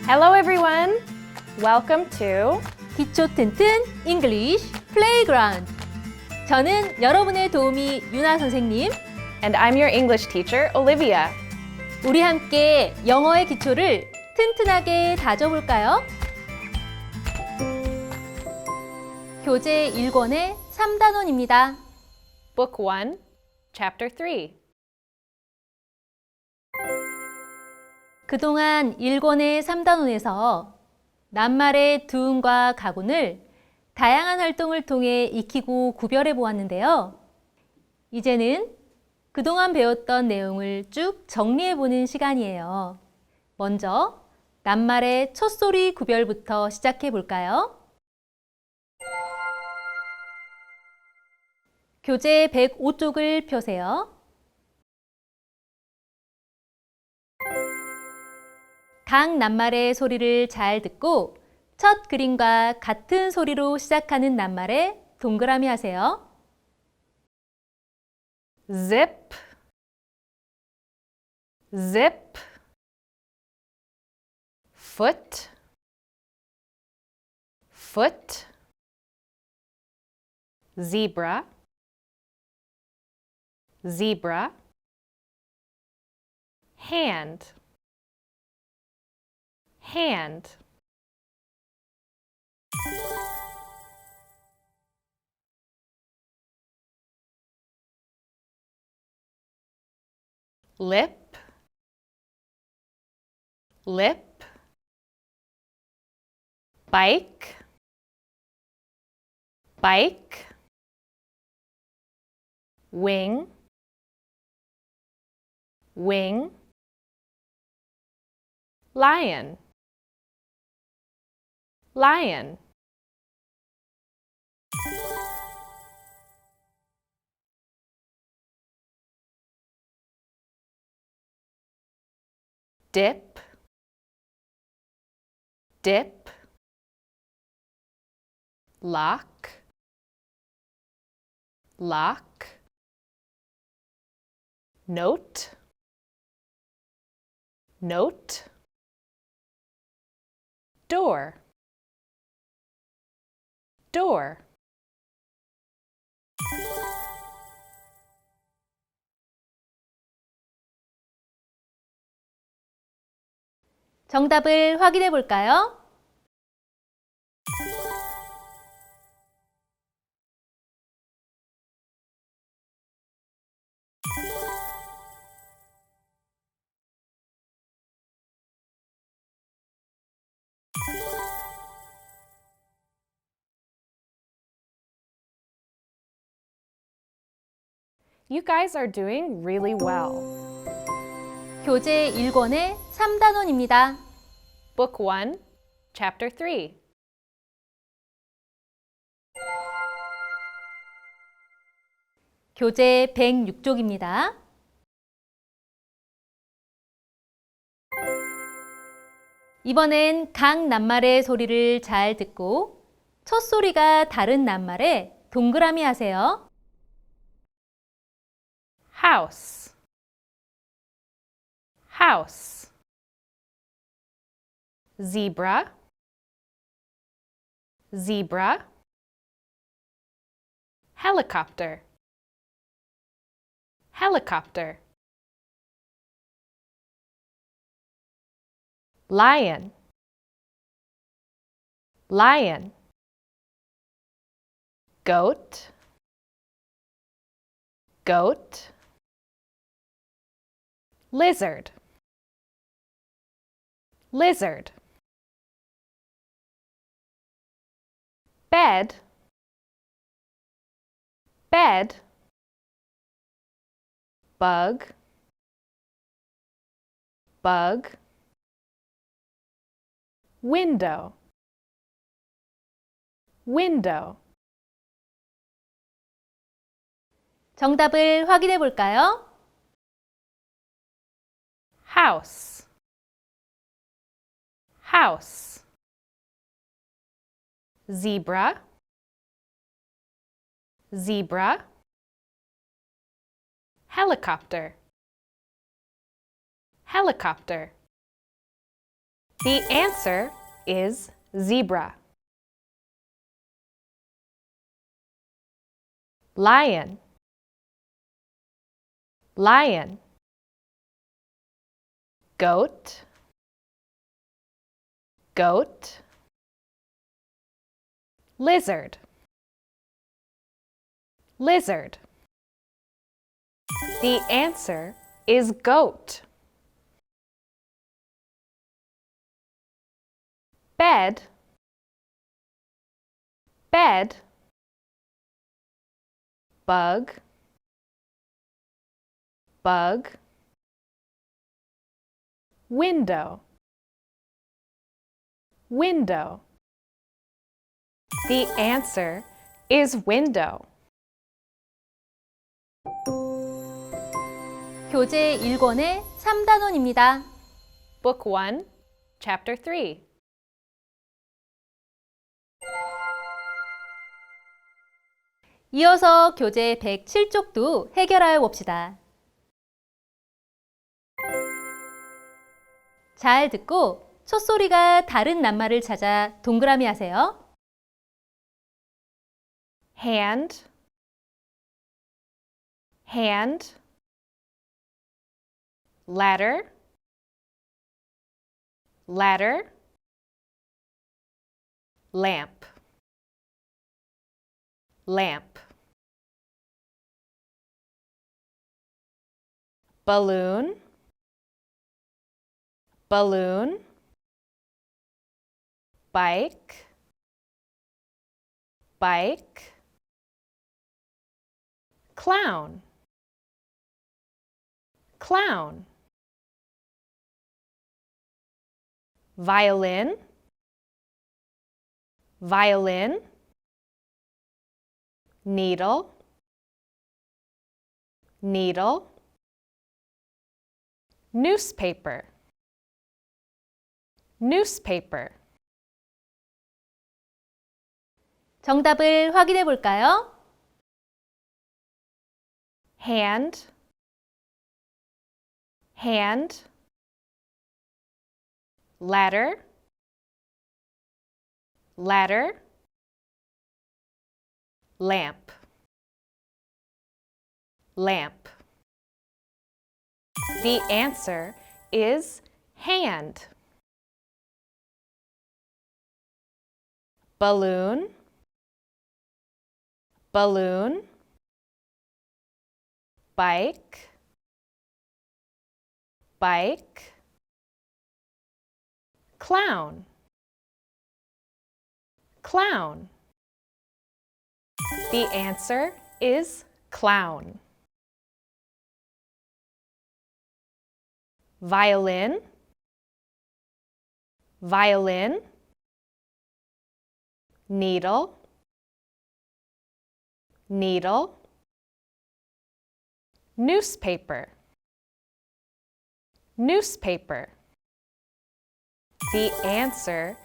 Hello everyone! Welcome to 기초 튼튼 English Playground. 저는 여러분의 도우미 유나 선생님. and I'm your English teacher, Olivia. 우리 함께 영어의 기초를 튼튼하게 다져볼까요? 교재 1권의 3단원입니다. Book 1, Chapter 3. 그동안 1권의 3단원에서 낱말의 두음과 가군을 다양한 활동을 통해 익히고 구별해 보았는데요. 이제는 그동안 배웠던 내용을 쭉 정리해 보는 시간이에요. 먼저 낱말의 첫소리 구별부터 시작해 볼까요? 교재 105쪽을 펴세요. 각 낱말의 소리를 잘 듣고 첫 그림과 같은 소리로 시작하는 낱말에 동그라미 하세요. Zip, zip. Foot, foot. Zebra, zebra. Hand, hand. Lip, lip. Bike, bike. Wing, wing. Lion, lion. Dip, dip. Lock, lock. Note, note. Door, door. 정답을 확인해 볼까요? You guys are doing really well. 교재 1권의 3단원입니다. Book 1, Chapter 3. 교재 106쪽입니다. 이번엔 각 낱말의 소리를 잘 듣고 첫 소리가 다른 낱말에 동그라미 하세요. House, house. Zebra, zebra. Helicopter, helicopter. Lion, lion. Goat, goat. Lizard, lizard. Bed, bed. Bug, bug. Window, window. 정답을 확인해 볼까요? House, house. Zebra, zebra. Helicopter, helicopter. The answer is zebra. Lion, lion. Goat, goat. Lizard, lizard. The answer is goat. Bed, bed. Bug, bug. Window, window. The answer is window. 교재 1권의 3단원입니다. Book 1, Chapter 3. 이어서 교재 107쪽도 해결하여 봅시다. 잘 듣고 첫소리가 다른 낱말을 찾아 동그라미 하세요. Hand, hand. Ladder, ladder. Lamp, lamp. Balloon, balloon. Bike, bike. Clown, clown. Violin, violin. Needle, needle. Newspaper, newspaper. 정답을 확인해 볼까요? Hand, hand. Ladder, ladder. Lamp, lamp. The answer is hand. Balloon, balloon. Bike, bike. Clown, clown. The answer is clown. Violin, violin. Needle, needle. Newspaper, newspaper. The answer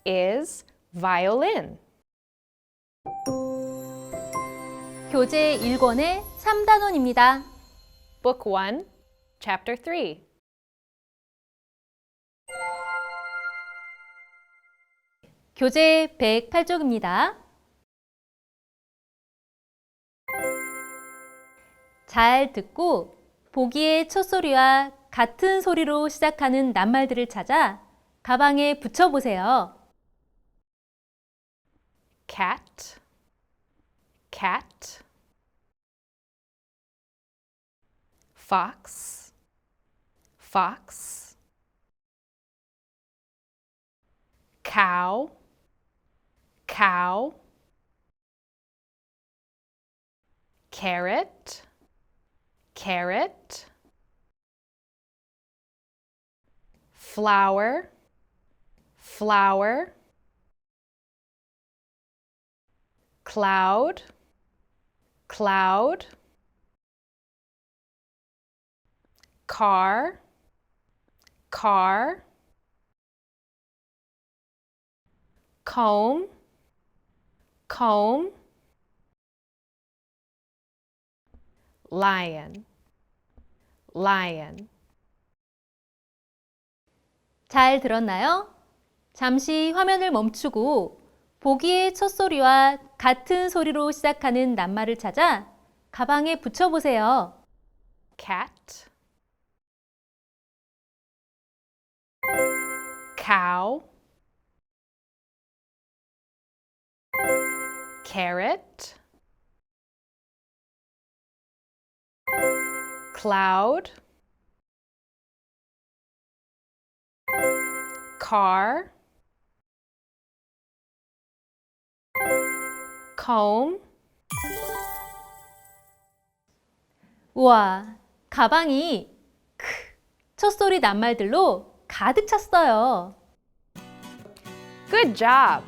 is violin. 교재 1권의 3단원입니다. Book 1, Chapter 3. 교재 108쪽입니다. 잘 듣고 보기의 첫소리와 같은 소리로 시작하는 낱말들을 찾아 가방에 붙여보세요. Cat, cat. Fox, fox. Cow, cow. Carrot, carrot. Flower, flower. Cloud, cloud. Car, car. Comb, comb. Lion, lion. 잘 들었나요? 잠시 화면을 멈추고 보기의 첫 소리와 같은 소리로 시작하는 낱말을 찾아 가방에 붙여보세요. cat, cow, carrot, cloud, car, comb, 우와, 가방이 첫 소리 낱말들로 가득 찼어요. Good job!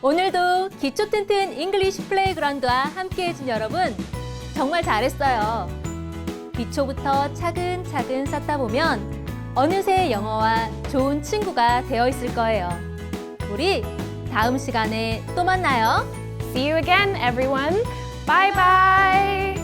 오늘도 기초 튼튼 잉글리시 플레이그라운드와 함께 해준 여러분 정말 잘했어요. 기초부터 차근차근 쌓다 보면 어느새 영어와 좋은 친구가 되어 있을 거예요. 우리 다음 시간에 또 만나요. See you again, everyone. Bye bye!